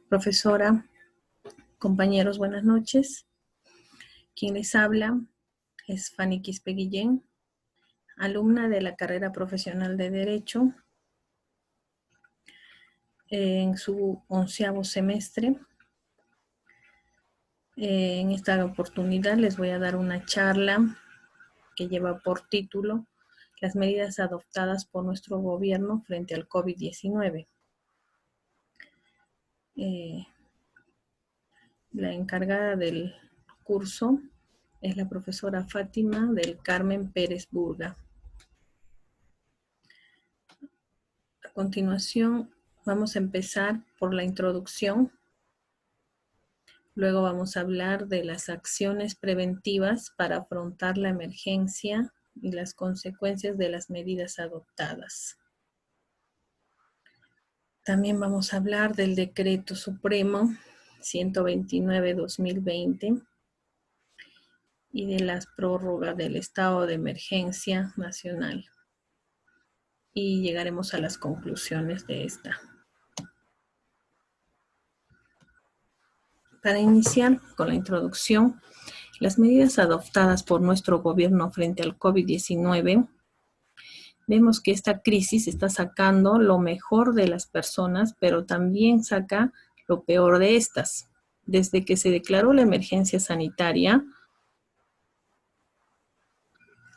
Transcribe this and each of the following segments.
Profesora, compañeros, buenas noches. Quien les habla es Fanny Quispe Guillén, alumna de la carrera profesional de Derecho en su 11º semestre. En esta oportunidad les voy a dar una charla que lleva por título Las medidas adoptadas por nuestro gobierno frente al COVID-19. La encargada del curso es la profesora Fátima del Carmen Pérez Burga. A continuación, vamos a empezar por la introducción. Luego vamos a hablar de las acciones preventivas para afrontar la emergencia y las consecuencias de las medidas adoptadas. También vamos a hablar del Decreto Supremo 129/2020 y de las prórrogas del estado de emergencia nacional. Y llegaremos a las conclusiones de esta. Para iniciar con la introducción, las medidas adoptadas por nuestro gobierno frente al COVID-19, vemos que esta crisis está sacando lo mejor de las personas, pero también saca lo peor de estas. Desde que se declaró la emergencia sanitaria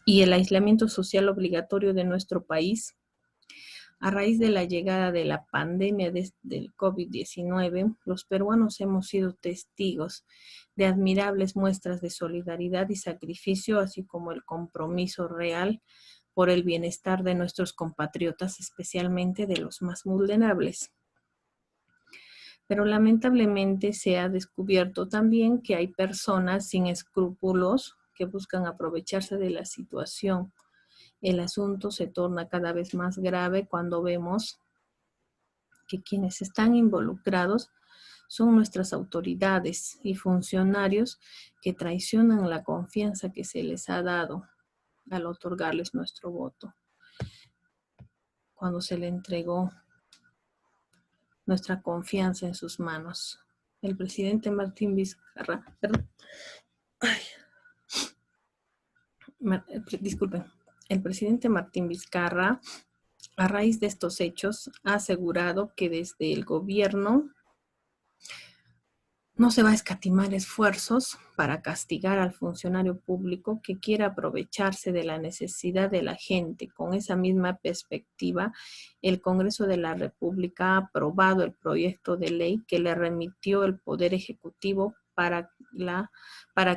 y el aislamiento social obligatorio de nuestro país, a raíz de la llegada de la pandemia del COVID-19, los peruanos hemos sido testigos de admirables muestras de solidaridad y sacrificio, así como el compromiso real por el bienestar de nuestros compatriotas, especialmente de los más vulnerables. Pero lamentablemente se ha descubierto también que hay personas sin escrúpulos que buscan aprovecharse de la situación. El asunto se torna cada vez más grave cuando vemos que quienes están involucrados son nuestras autoridades y funcionarios que traicionan la confianza que se les ha dado al otorgarles nuestro voto. Cuando se le entregó nuestra confianza en sus manos. El presidente Martín Vizcarra, el presidente Martín Vizcarra, a raíz de estos hechos, ha asegurado que desde el gobierno no se va a escatimar esfuerzos para castigar al funcionario público que quiera aprovecharse de la necesidad de la gente. Con esa misma perspectiva, el Congreso de la República ha aprobado el proyecto de ley que le remitió el Poder Ejecutivo para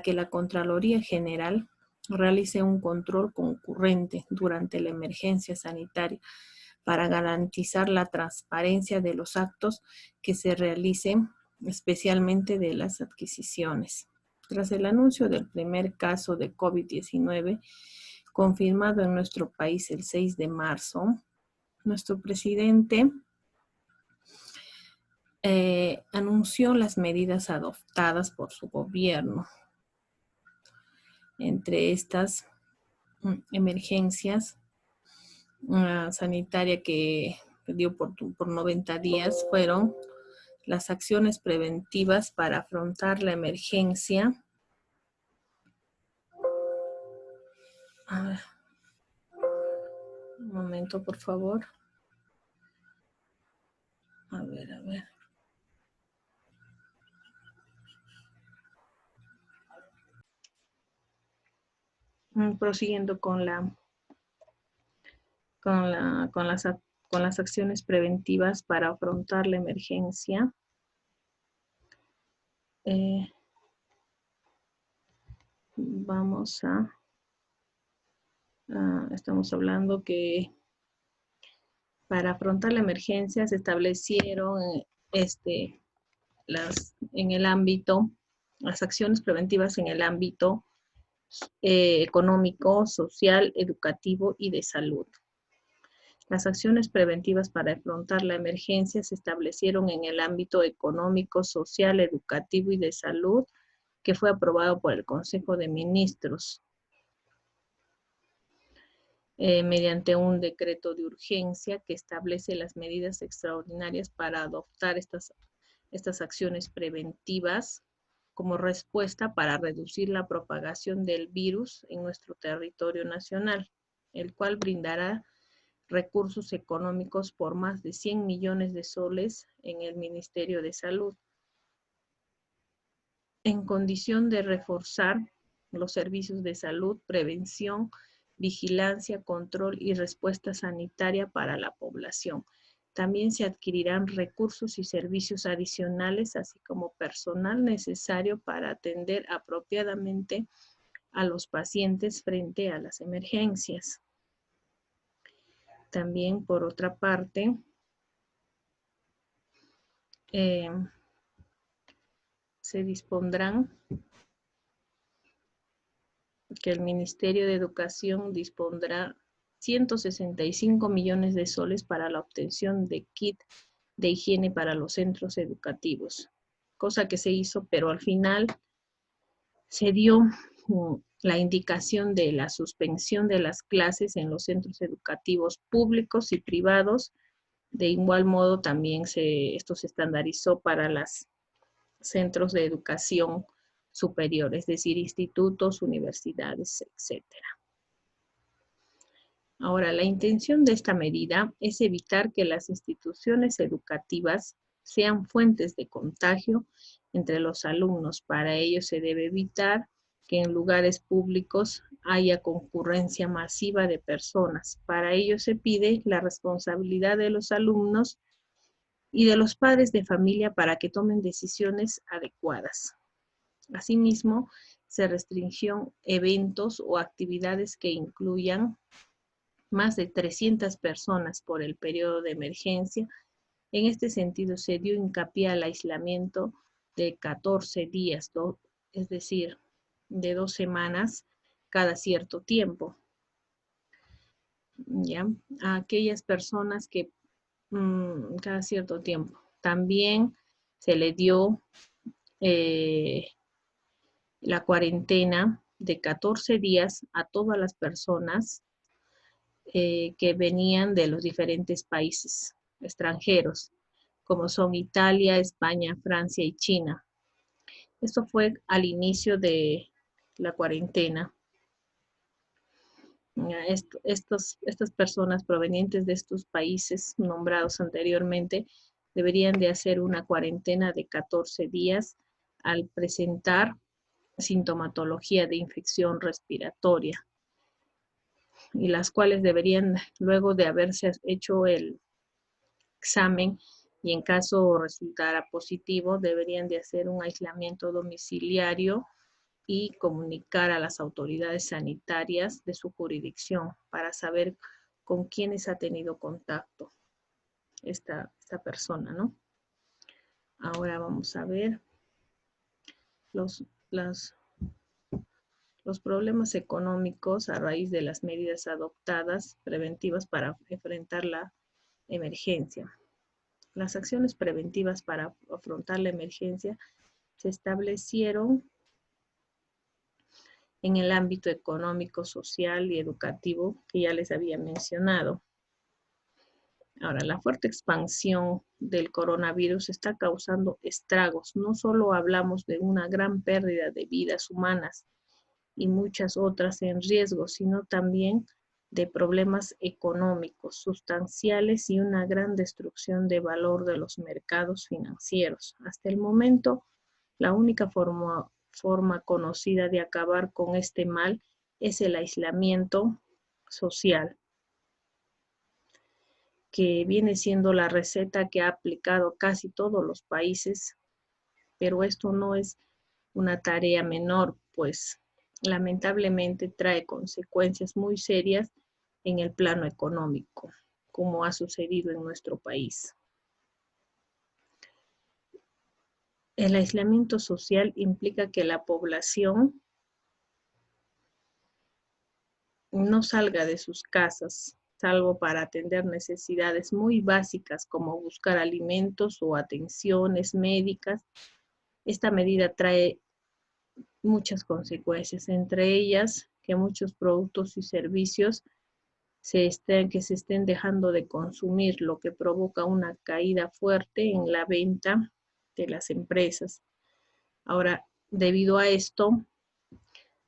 que la Contraloría General realice un control concurrente durante la emergencia sanitaria para garantizar la transparencia de los actos que se realicen, especialmente de las adquisiciones. Tras el anuncio del primer caso de COVID-19 confirmado en nuestro país el 6 de marzo, nuestro presidente anunció las medidas adoptadas por su gobierno. Entre estas emergencias, una sanitaria que dio por 90 días fueron las acciones preventivas para afrontar la emergencia. A ver, un momento, por favor. A ver. Prosiguiendo con las acciones preventivas para afrontar la emergencia. Estamos hablando que para afrontar la emergencia se establecieron las acciones preventivas en el ámbito económico, social, educativo y de salud. Las acciones preventivas para afrontar la emergencia se establecieron en el ámbito económico, social, educativo y de salud, que fue aprobado por el Consejo de Ministros. mediante un decreto de urgencia que establece las medidas extraordinarias para adoptar estas acciones preventivas como respuesta para reducir la propagación del virus en nuestro territorio nacional, el cual brindará recursos económicos por más de 100 millones de soles en el Ministerio de Salud, en condición de reforzar los servicios de salud, prevención, vigilancia, control y respuesta sanitaria para la población. También se adquirirán recursos y servicios adicionales, así como personal necesario para atender apropiadamente a los pacientes frente a las emergencias. También, por otra parte, se dispondrán que el Ministerio de Educación dispondrá 165 millones de soles para la obtención de kit de higiene para los centros educativos, cosa que se hizo, pero al final se dio la indicación de la suspensión de las clases en los centros educativos públicos y privados. De igual modo, también esto se estandarizó para los centros de educación superior, es decir, institutos, universidades, etcétera. Ahora, la intención de esta medida es evitar que las instituciones educativas sean fuentes de contagio entre los alumnos. Para ello se debe evitar que en lugares públicos haya concurrencia masiva de personas. Para ello se pide la responsabilidad de los alumnos y de los padres de familia para que tomen decisiones adecuadas. Asimismo, se restringió eventos o actividades que incluyan más de 300 personas por el periodo de emergencia. En este sentido, se dio hincapié al aislamiento de 14 días, es decir, de 2 semanas cada cierto tiempo. ¿Ya? A aquellas personas que cada cierto tiempo. También se le dio la cuarentena de 14 días a todas las personas que venían de los diferentes países extranjeros, como son Italia, España, Francia y China. Esto fue al inicio de la cuarentena. Estas personas provenientes de estos países nombrados anteriormente deberían de hacer una cuarentena de 14 días al presentar sintomatología de infección respiratoria, y las cuales deberían, luego de haberse hecho el examen y en caso resultara positivo, deberían de hacer un aislamiento domiciliario y comunicar a las autoridades sanitarias de su jurisdicción para saber con quiénes ha tenido contacto esta persona, ¿no? Ahora vamos a ver los problemas económicos a raíz de las medidas adoptadas preventivas para enfrentar la emergencia. Las acciones preventivas para afrontar la emergencia se establecieron en el ámbito económico, social y educativo que ya les había mencionado. Ahora, la fuerte expansión del coronavirus está causando estragos. No solo hablamos de una gran pérdida de vidas humanas y muchas otras en riesgo, sino también de problemas económicos sustanciales y una gran destrucción de valor de los mercados financieros. Hasta el momento, la única forma conocida de acabar con este mal es el aislamiento social, que viene siendo la receta que ha aplicado casi todos los países, pero esto no es una tarea menor, pues lamentablemente trae consecuencias muy serias en el plano económico, como ha sucedido en nuestro país. El aislamiento social implica que la población no salga de sus casas, salvo para atender necesidades muy básicas como buscar alimentos o atenciones médicas. Esta medida trae muchas consecuencias, entre ellas que muchos productos y servicios que se estén dejando de consumir, lo que provoca una caída fuerte en la venta de las empresas. Ahora, debido a esto,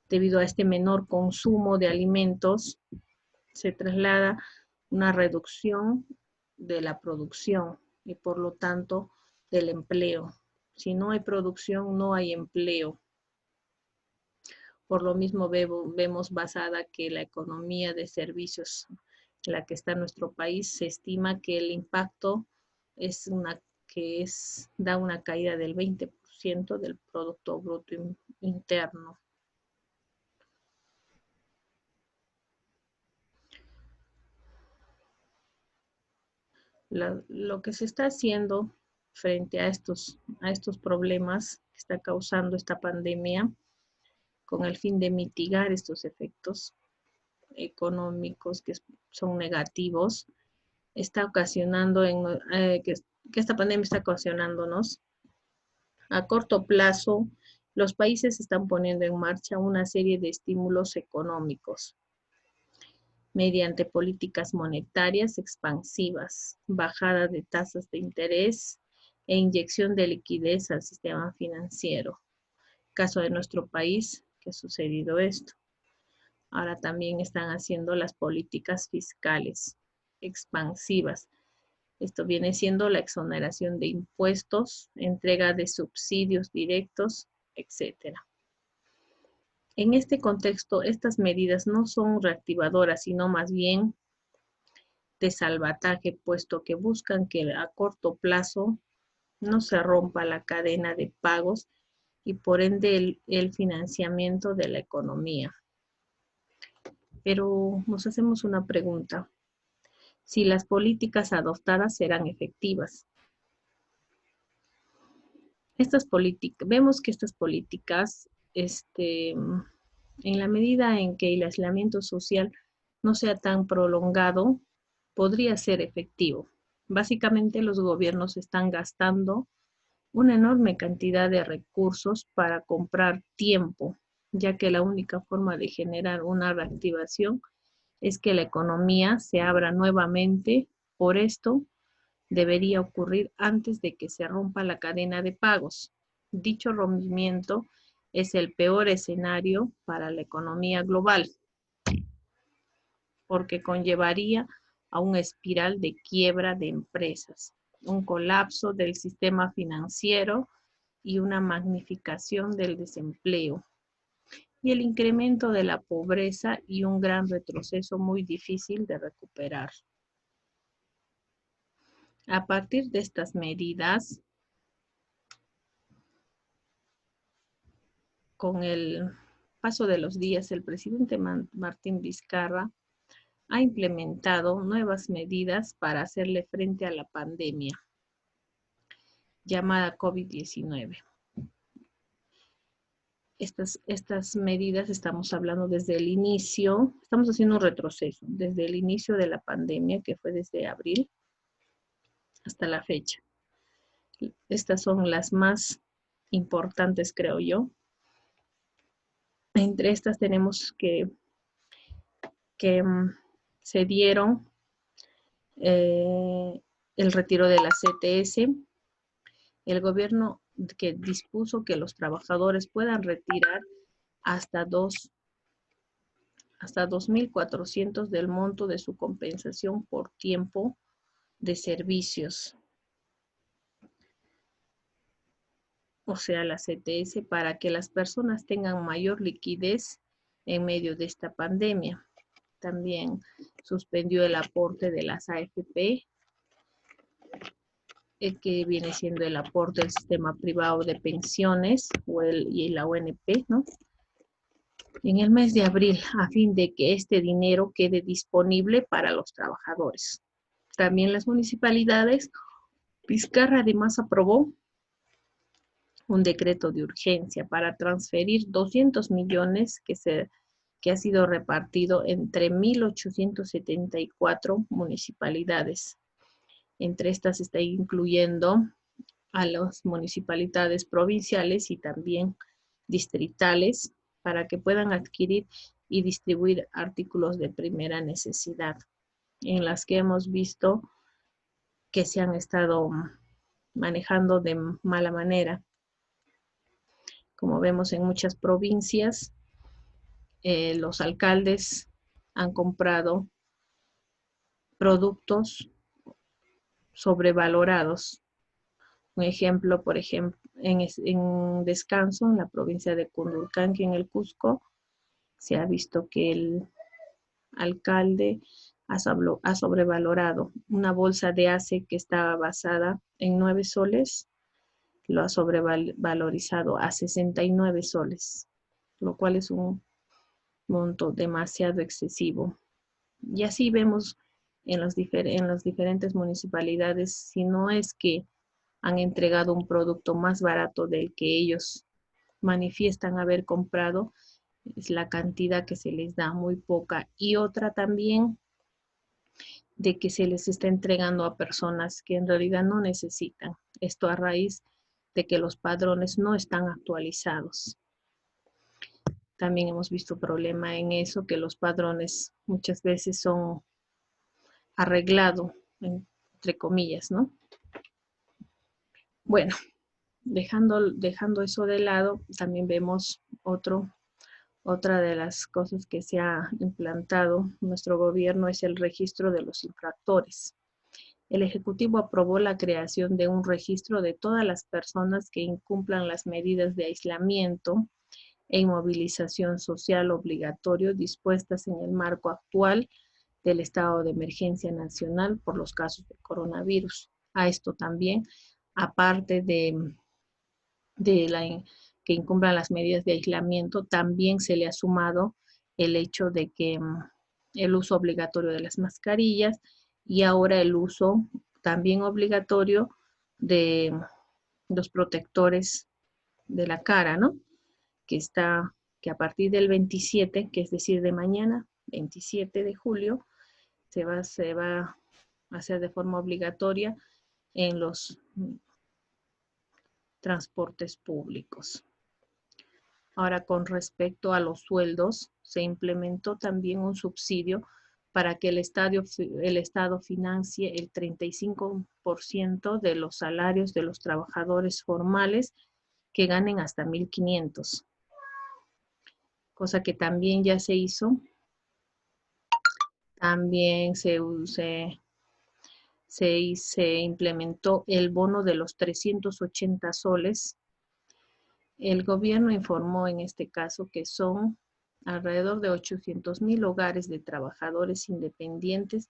debido a este menor consumo de alimentos, se traslada una reducción de la producción y por lo tanto del empleo. Si no hay producción, no hay empleo. Por lo mismo vemos basada que la economía de servicios en la que está nuestro país, se estima que el impacto da una caída del 20% del Producto Bruto Interno. Lo que se está haciendo frente a estos problemas que está causando esta pandemia, con el fin de mitigar estos efectos económicos que son negativos, está ocasionando que esta pandemia está ocasionándonos. A corto plazo, los países están poniendo en marcha una serie de estímulos económicos mediante políticas monetarias expansivas, bajada de tasas de interés e inyección de liquidez al sistema financiero. Caso de nuestro país, que ha sucedido esto. Ahora también están haciendo las políticas fiscales expansivas. Esto viene siendo la exoneración de impuestos, entrega de subsidios directos, etc. En este contexto, estas medidas no son reactivadoras, sino más bien de salvataje, puesto que buscan que a corto plazo no se rompa la cadena de pagos y por ende el financiamiento de la economía. Pero nos hacemos una pregunta: si las políticas adoptadas serán efectivas. Vemos que estas políticas, en la medida en que el aislamiento social no sea tan prolongado, podría ser efectivo. Básicamente los gobiernos están gastando una enorme cantidad de recursos para comprar tiempo, ya que la única forma de generar una reactivación es que la economía se abra nuevamente. Por esto, debería ocurrir antes de que se rompa la cadena de pagos. Dicho rompimiento es el peor escenario para la economía global, porque conllevaría a una espiral de quiebra de empresas, un colapso del sistema financiero y una magnificación del desempleo, y el incremento de la pobreza y un gran retroceso muy difícil de recuperar. A partir de estas medidas, con el paso de los días, el presidente Martín Vizcarra ha implementado nuevas medidas para hacerle frente a la pandemia llamada COVID-19. Estas medidas estamos hablando desde el inicio, estamos haciendo un retroceso, desde el inicio de la pandemia, que fue desde abril hasta la fecha. Estas son las más importantes, creo yo. Entre estas tenemos que se dieron el retiro de la CTS, el gobierno que dispuso que los trabajadores puedan retirar hasta 2.400 del monto de su compensación por tiempo de servicios, o sea, la CTS, para que las personas tengan mayor liquidez en medio de esta pandemia. También suspendió el aporte de las AFP, que viene siendo el aporte del sistema privado de pensiones y la ONP, ¿no? En el mes de abril, a fin de que este dinero quede disponible para los trabajadores. También las municipalidades, Vizcarra además aprobó un decreto de urgencia para transferir 200 millones que ha sido repartido entre 1.874 municipalidades. Entre estas está incluyendo a las municipalidades provinciales y también distritales para que puedan adquirir y distribuir artículos de primera necesidad, en las que hemos visto que se han estado manejando de mala manera. Como vemos en muchas provincias, los alcaldes han comprado productos sobrevalorados. Un ejemplo, por ejemplo, en Descanso, en la provincia de Cundurcanqui, en el Cusco, se ha visto que el alcalde ha sobrevalorado una bolsa de ACE que estaba basada en 9 soles, lo ha sobrevalorizado a 69 soles, lo cual es un monto demasiado excesivo. Y así vemos en las diferentes municipalidades, si no es que han entregado un producto más barato del que ellos manifiestan haber comprado, es la cantidad que se les da muy poca. Y otra también de que se les está entregando a personas que en realidad no necesitan. Esto a raíz de que los padrones no están actualizados. También hemos visto problema en eso, que los padrones muchas veces son arreglados, entre comillas, ¿no? Bueno, dejando eso de lado, también vemos otra de las cosas que se ha implantado en nuestro gobierno es el registro de los infractores. El Ejecutivo aprobó la creación de un registro de todas las personas que incumplan las medidas de aislamiento e inmovilización social obligatorio dispuestas en el marco actual del estado de emergencia nacional por los casos de coronavirus. A esto también, aparte de que incumplan las medidas de aislamiento, también se le ha sumado el hecho de que el uso obligatorio de las mascarillas y ahora el uso también obligatorio de los protectores de la cara, ¿no? Que a partir del 27, que es decir, de mañana, 27 de julio, se va a hacer de forma obligatoria en los transportes públicos. Ahora, con respecto a los sueldos, se implementó también un subsidio para que el Estado financie el 35% de los salarios de los trabajadores formales que ganen hasta 1.500, cosa que también ya se hizo. También se implementó el bono de los 380 soles. El gobierno informó en este caso que son alrededor de 800,000 hogares de trabajadores independientes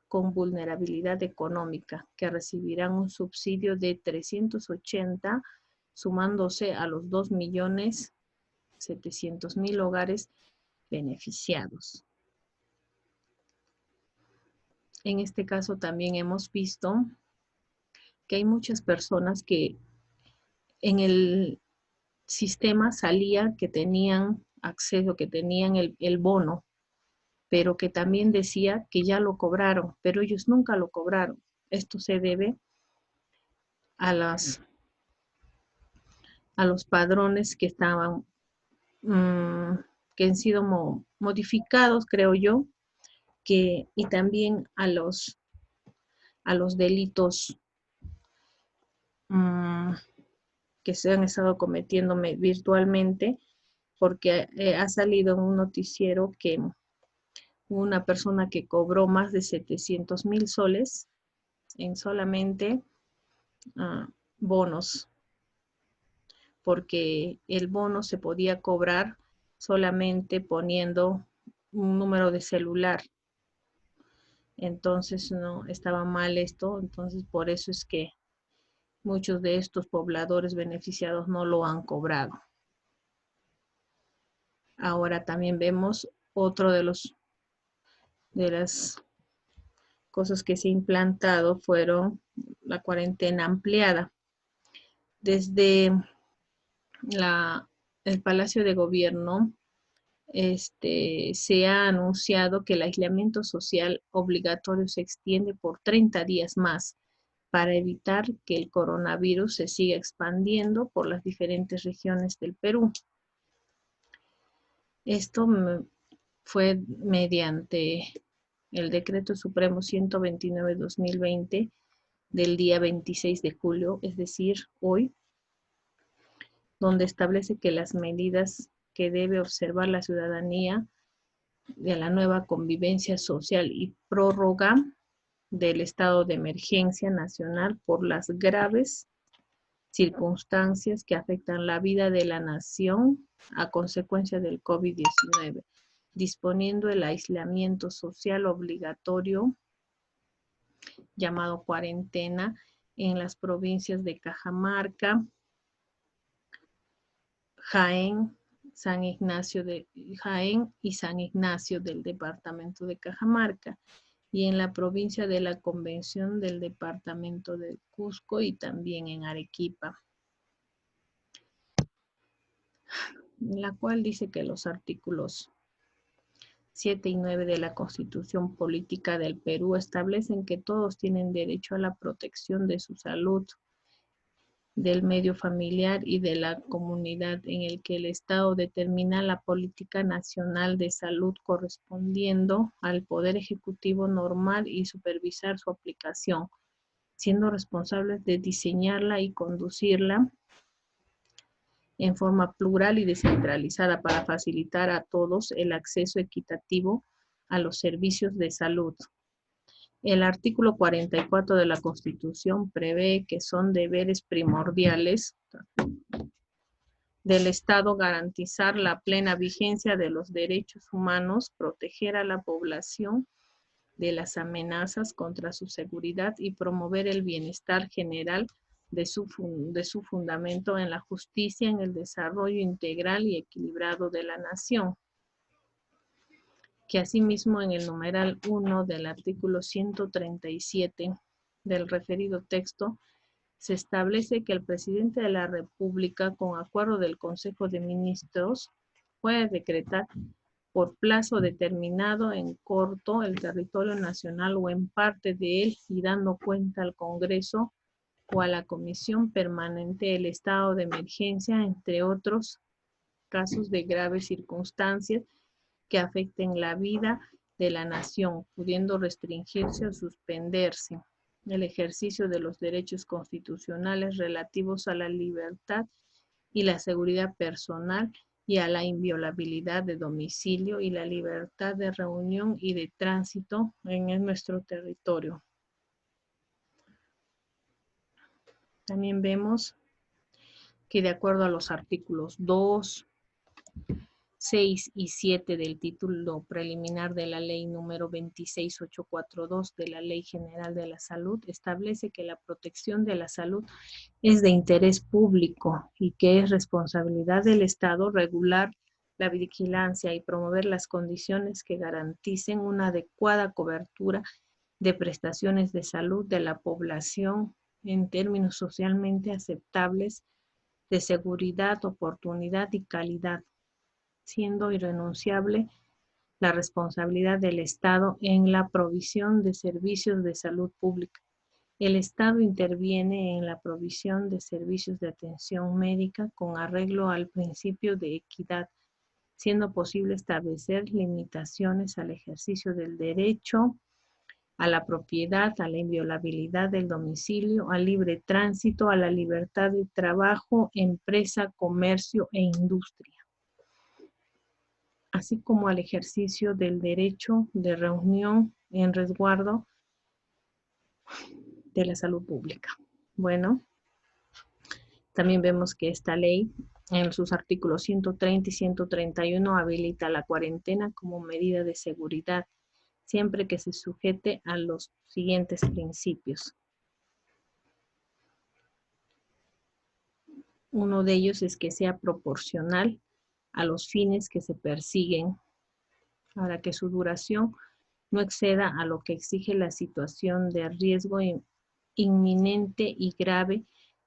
con vulnerabilidad económica que recibirán un subsidio de 380, sumándose a los 2.700.000 hogares beneficiados. En este caso también hemos visto que hay muchas personas que en el sistema salía que tenían acceso, que tenían el bono, pero que también decía que ya lo cobraron, pero ellos nunca lo cobraron. Esto se debe a los padrones que estaban, que han sido modificados, creo yo, y también a los delitos que se han estado cometiendo virtualmente, porque ha salido en un noticiero que una persona que cobró más de 700,000 soles en solamente bonos, porque el bono se podía cobrar solamente poniendo un número de celular. Entonces no estaba mal esto, entonces por eso es que muchos de estos pobladores beneficiados no lo han cobrado. Ahora también vemos otro de las cosas que se ha implantado fueron la cuarentena ampliada. Desde el Palacio de Gobierno se ha anunciado que el aislamiento social obligatorio se extiende por 30 días más para evitar que el coronavirus se siga expandiendo por las diferentes regiones del Perú. Esto fue mediante el Decreto Supremo 129/2020 del día 26 de julio, es decir, hoy, donde establece que las medidas que debe observar la ciudadanía de la nueva convivencia social y prórroga del estado de emergencia nacional por las graves circunstancias que afectan la vida de la nación a consecuencia del COVID-19, disponiendo el aislamiento social obligatorio llamado cuarentena en las provincias de Cajamarca, Jaén, Jaén y San Ignacio del departamento de Cajamarca, y en la provincia de la Convención del departamento del Cusco y también en Arequipa, en la cual dice que los artículos 7 y 9 de la Constitución Política del Perú establecen que todos tienen derecho a la protección de su salud, del medio familiar y de la comunidad, en el que el Estado determina la política nacional de salud correspondiendo al Poder Ejecutivo normal y supervisar su aplicación, siendo responsables de diseñarla y conducirla en forma plural y descentralizada para facilitar a todos el acceso equitativo a los servicios de salud. El artículo 44 de la Constitución prevé que son deberes primordiales del Estado garantizar la plena vigencia de los derechos humanos, proteger a la población de las amenazas contra su seguridad y promover el bienestar general de su fundamento en la justicia, en el desarrollo integral y equilibrado de la nación. Que asimismo en el numeral 1 del artículo 137 del referido texto se establece que el presidente de la República, con acuerdo del Consejo de Ministros, puede decretar por plazo determinado en corto el territorio nacional o en parte de él, y dando cuenta al Congreso o a la Comisión Permanente el estado de emergencia, entre otros casos de graves circunstancias que afecten la vida de la nación, pudiendo restringirse o suspenderse el ejercicio de los derechos constitucionales relativos a la libertad y la seguridad personal y a la inviolabilidad de domicilio y la libertad de reunión y de tránsito en nuestro territorio. También vemos que de acuerdo a los artículos 2, 6 y 7 del título preliminar de la ley número 26842 de la Ley General de la Salud, establece que la protección de la salud es de interés público y que es responsabilidad del Estado regular la vigilancia y promover las condiciones que garanticen una adecuada cobertura de prestaciones de salud de la población en términos socialmente aceptables de seguridad, oportunidad y calidad, siendo irrenunciable la responsabilidad del Estado en la provisión de servicios de salud pública. El Estado interviene en la provisión de servicios de atención médica con arreglo al principio de equidad, siendo posible establecer limitaciones al ejercicio del derecho a la propiedad, a la inviolabilidad del domicilio, al libre tránsito, a la libertad de trabajo, empresa, comercio e industria, así como al ejercicio del derecho de reunión en resguardo de la salud pública. Bueno, también vemos que esta ley, en sus artículos 130 y 131, habilita la cuarentena como medida de seguridad, siempre que se sujete a los siguientes principios. Uno de ellos es que sea proporcional a los fines que se persiguen, para que su duración no exceda a lo que exige la situación de riesgo inminente y grave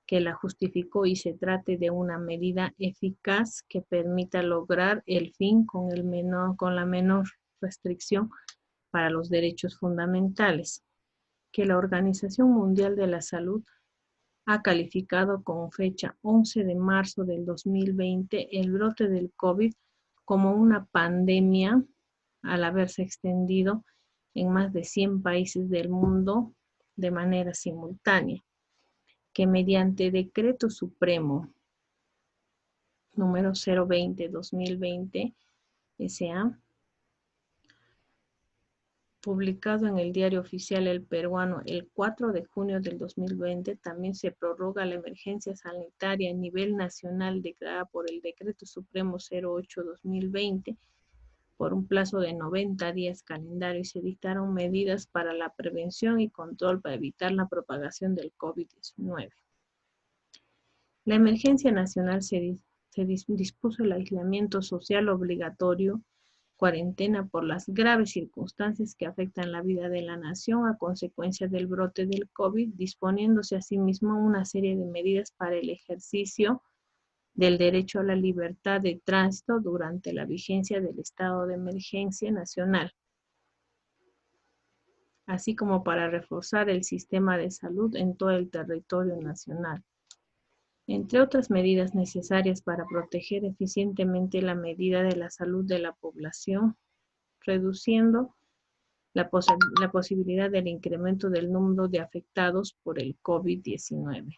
que la justificó, y se trate de una medida eficaz que permita lograr el fin con la menor restricción para los derechos fundamentales, que la Organización Mundial de la Salud ha calificado con fecha 11 de marzo del 2020 el brote del COVID como una pandemia al haberse extendido en más de 100 países del mundo de manera simultánea, que mediante Decreto Supremo número 020-2020 SA, publicado en el Diario Oficial El Peruano el 4 de junio del 2020, también se prorroga la emergencia sanitaria a nivel nacional declarada por el Decreto Supremo 08-2020 por un plazo de 90 días calendario y se dictaron medidas para la prevención y control para evitar la propagación del COVID-19. La emergencia nacional se dispuso el aislamiento social obligatorio, cuarentena por las graves circunstancias que afectan la vida de la nación a consecuencia del brote del COVID, disponiéndose asimismo una serie de medidas para el ejercicio del derecho a la libertad de tránsito durante la vigencia del estado de emergencia nacional, así como para reforzar el sistema de salud en todo el territorio nacional. Entre otras medidas necesarias para proteger eficientemente la medida de la salud de la población, reduciendo la posibilidad del incremento del número de afectados por el COVID-19.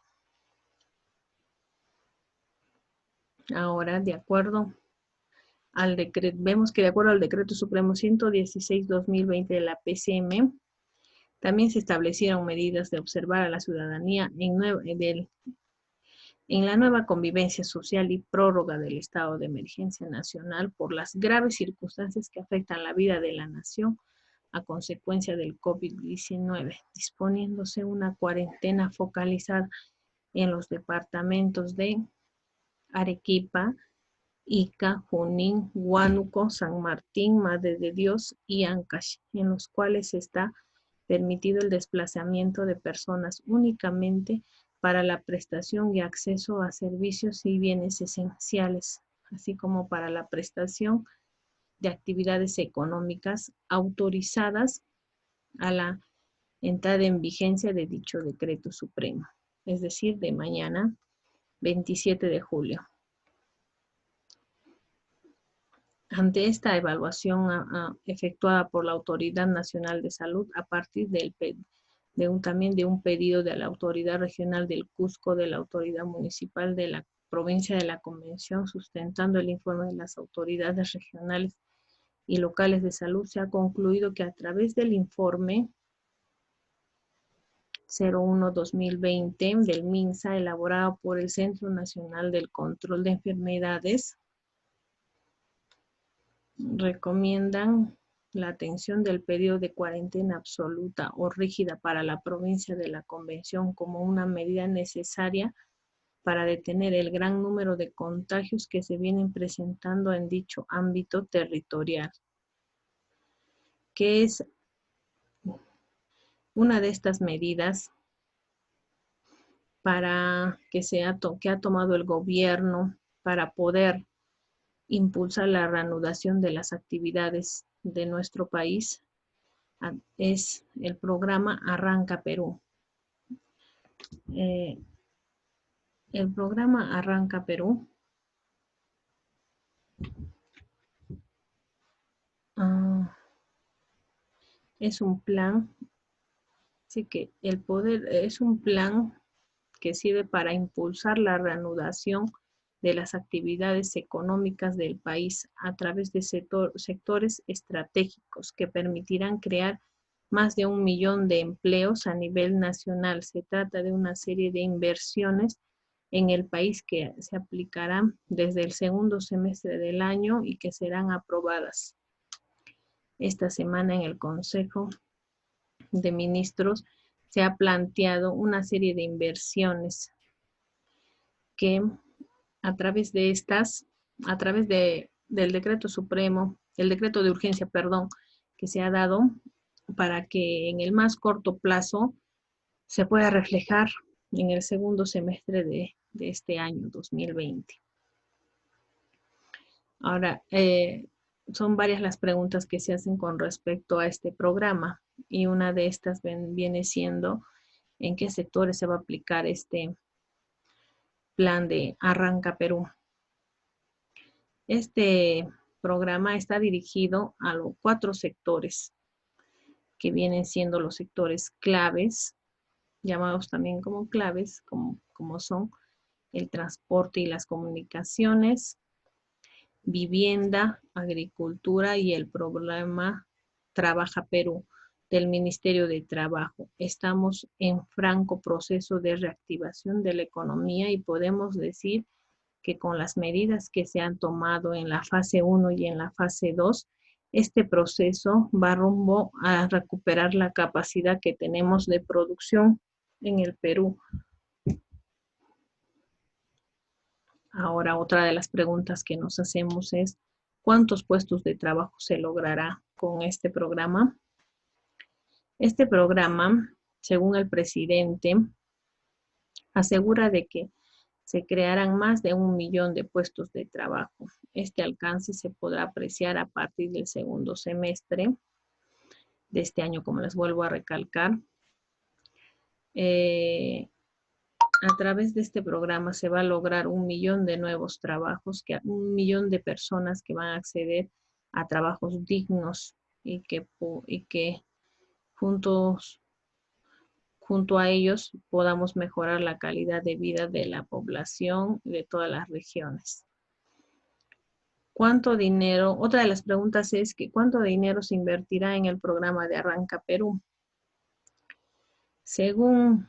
Ahora, de acuerdo al decreto, vemos que de acuerdo al Decreto Supremo 116-2020 de la PCM, también se establecieron medidas de observar a la ciudadanía en la nueva convivencia social y prórroga del estado de emergencia nacional por las graves circunstancias que afectan la vida de la nación a consecuencia del COVID-19, disponiéndose una cuarentena focalizada en los departamentos de Arequipa, Ica, Junín, Huánuco, San Martín, Madre de Dios y Ancash, en los cuales está permitido el desplazamiento de personas únicamente para la prestación y acceso a servicios y bienes esenciales, así como para la prestación de actividades económicas autorizadas a la entrada en vigencia de dicho decreto supremo, es decir, de mañana 27 de julio. Ante esta evaluación efectuada por la Autoridad Nacional de Salud a partir también de un pedido de la Autoridad Regional del Cusco, de la Autoridad Municipal de la Provincia de la Convención, sustentando el informe de las autoridades regionales y locales de salud, se ha concluido que a través del informe 01-2020 del MINSA, elaborado por el Centro Nacional del Control de Enfermedades, recomiendan la atención del periodo de cuarentena absoluta o rígida para la provincia de la Convención como una medida necesaria para detener el gran número de contagios que se vienen presentando en dicho ámbito territorial, que es una de estas medidas para que ha tomado el gobierno para poder impulsar la reanudación de las actividades de nuestro país, es el programa Arranca Perú. El programa Arranca Perú es un plan, así que es un plan que sirve para impulsar la reanudación de las actividades económicas del país a través de sectores estratégicos que permitirán crear más de 1 millón de empleos a nivel nacional. Se trata de una serie de inversiones en el país que se aplicarán desde el segundo semestre del año y que serán aprobadas esta semana en el Consejo de Ministros. Se ha planteado una serie de inversiones que a través del decreto supremo, el decreto de urgencia, perdón, que se ha dado para que en el más corto plazo se pueda reflejar en el segundo semestre de este año 2020. Ahora, son varias las preguntas que se hacen con respecto a este programa y una de estas viene siendo en qué sectores se va a aplicar este plan de Arranca Perú. Este programa está dirigido a los 4 sectores que vienen siendo los sectores claves, llamados también como claves, como son el transporte y las comunicaciones, vivienda, agricultura y el programa Trabaja Perú del Ministerio de Trabajo. Estamos en franco proceso de reactivación de la economía y podemos decir que con las medidas que se han tomado en la fase 1 y en la fase 2, este proceso va rumbo a recuperar la capacidad que tenemos de producción en el Perú. Ahora, otra de las preguntas que nos hacemos es, ¿cuántos puestos de trabajo se logrará con este programa? Este programa, según el presidente, asegura de que se crearán más de 1 millón de puestos de trabajo. Este alcance se podrá apreciar a partir del segundo semestre de este año, como les vuelvo a recalcar. A través de este programa se va a lograr 1 millón de nuevos trabajos, 1 millón de personas que van a acceder a trabajos dignos y que junto a ellos podamos mejorar la calidad de vida de la población de todas las regiones. ¿Cuánto dinero? Otra de las preguntas es que ¿cuánto dinero se invertirá en el programa de Arranca Perú? Según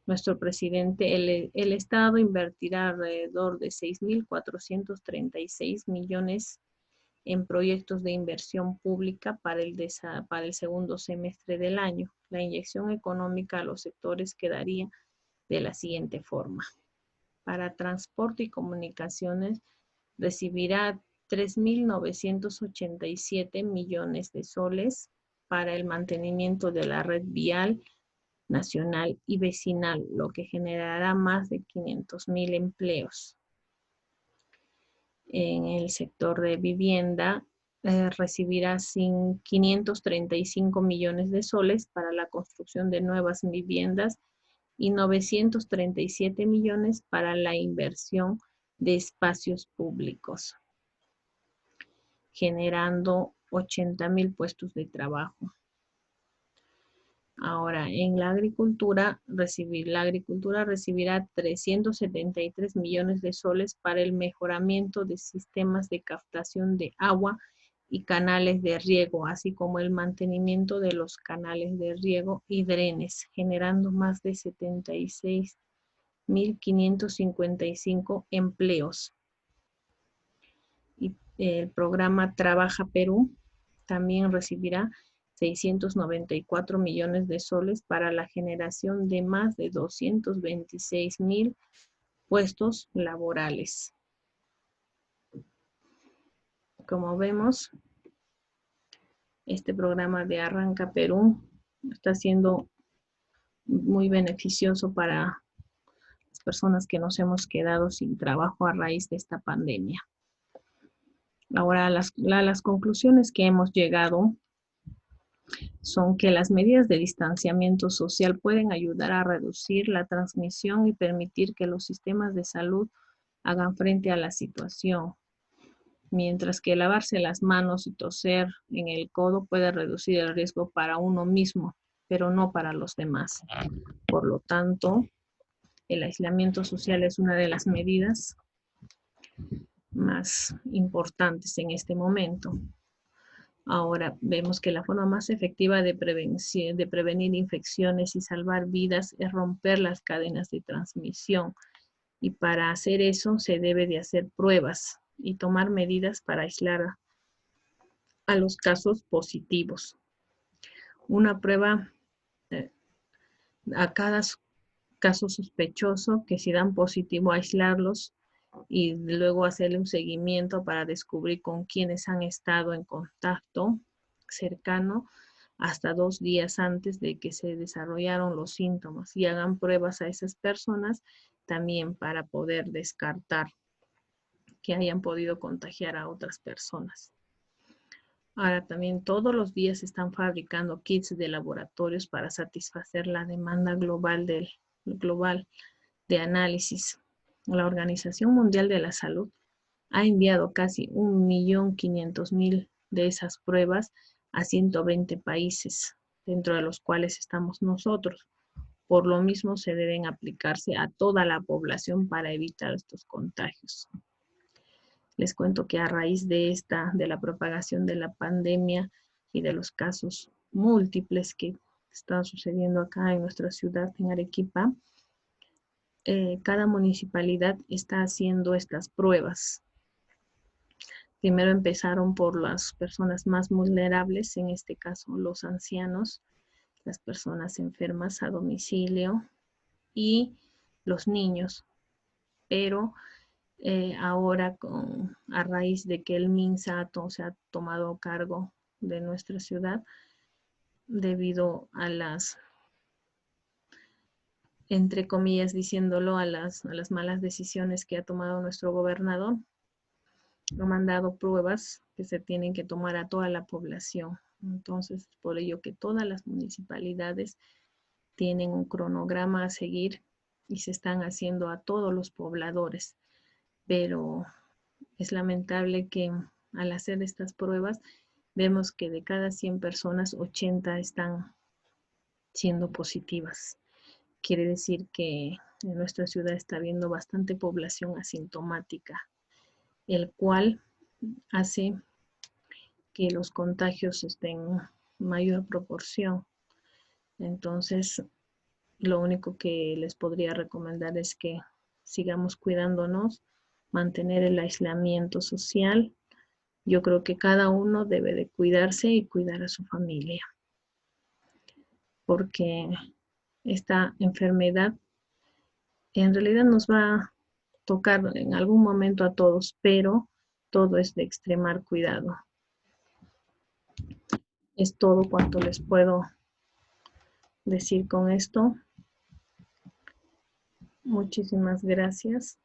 nuestro presidente, el Estado invertirá alrededor de 6.436 millones en proyectos de inversión pública para el segundo semestre del año. La inyección económica a los sectores quedaría de la siguiente forma. Para transporte y comunicaciones recibirá 3.987 millones de soles para el mantenimiento de la red vial nacional y vecinal, lo que generará más de 500.000 empleos. En el sector de vivienda recibirá 535 millones de soles para la construcción de nuevas viviendas y 937 millones para la inversión de espacios públicos, generando 80.000 puestos de trabajo. Ahora, en la agricultura recibirá 373 millones de soles para el mejoramiento de sistemas de captación de agua y canales de riego, así como el mantenimiento de los canales de riego y drenes, generando más de 76.555 empleos. Y el programa Trabaja Perú también recibirá 694 millones de soles para la generación de más de 226.000 puestos laborales. Como vemos, este programa de Arranca Perú está siendo muy beneficioso para las personas que nos hemos quedado sin trabajo a raíz de esta pandemia. Ahora, las conclusiones que hemos llegado son que las medidas de distanciamiento social pueden ayudar a reducir la transmisión y permitir que los sistemas de salud hagan frente a la situación, mientras que lavarse las manos y toser en el codo puede reducir el riesgo para uno mismo, pero no para los demás. Por lo tanto, el aislamiento social es una de las medidas más importantes en este momento. Ahora vemos que la forma más efectiva de prevenir infecciones y salvar vidas es romper las cadenas de transmisión. Y para hacer eso se debe de hacer pruebas y tomar medidas para aislar a los casos positivos. Una prueba a cada caso sospechoso que si dan positivo, aislarlos y luego hacerle un seguimiento para descubrir con quiénes han estado en contacto cercano hasta 2 días antes de que se desarrollaron los síntomas, y hagan pruebas a esas personas también para poder descartar que hayan podido contagiar a otras personas. Ahora también todos los días se están fabricando kits de laboratorios para satisfacer la demanda global de análisis. La Organización Mundial de la Salud ha enviado casi 1.500.000 de esas pruebas a 120 países, dentro de los cuales estamos nosotros. Por lo mismo, se deben aplicarse a toda la población para evitar estos contagios. Les cuento que a raíz de la propagación de la pandemia y de los casos múltiples que están sucediendo acá en nuestra ciudad, en Arequipa, cada municipalidad está haciendo estas pruebas. Primero empezaron por las personas más vulnerables, en este caso los ancianos, las personas enfermas a domicilio y los niños. Pero ahora, a raíz de que el MINSA se ha tomado cargo de nuestra ciudad, debido a las, entre comillas diciéndolo, a las malas decisiones que ha tomado nuestro gobernador, ha mandado pruebas que se tienen que tomar a toda la población. Entonces, por ello que todas las municipalidades tienen un cronograma a seguir y se están haciendo a todos los pobladores. Pero es lamentable que al hacer estas pruebas vemos que de cada 100 personas, 80 están siendo positivas. Quiere decir que en nuestra ciudad está habiendo bastante población asintomática, el cual hace que los contagios estén en mayor proporción. Entonces, lo único que les podría recomendar es que sigamos cuidándonos, mantener el aislamiento social. Yo creo que cada uno debe de cuidarse y cuidar a su familia, porque esta enfermedad en realidad nos va a tocar en algún momento a todos, pero todo es de extremar cuidado. Es todo cuanto les puedo decir con esto. Muchísimas gracias.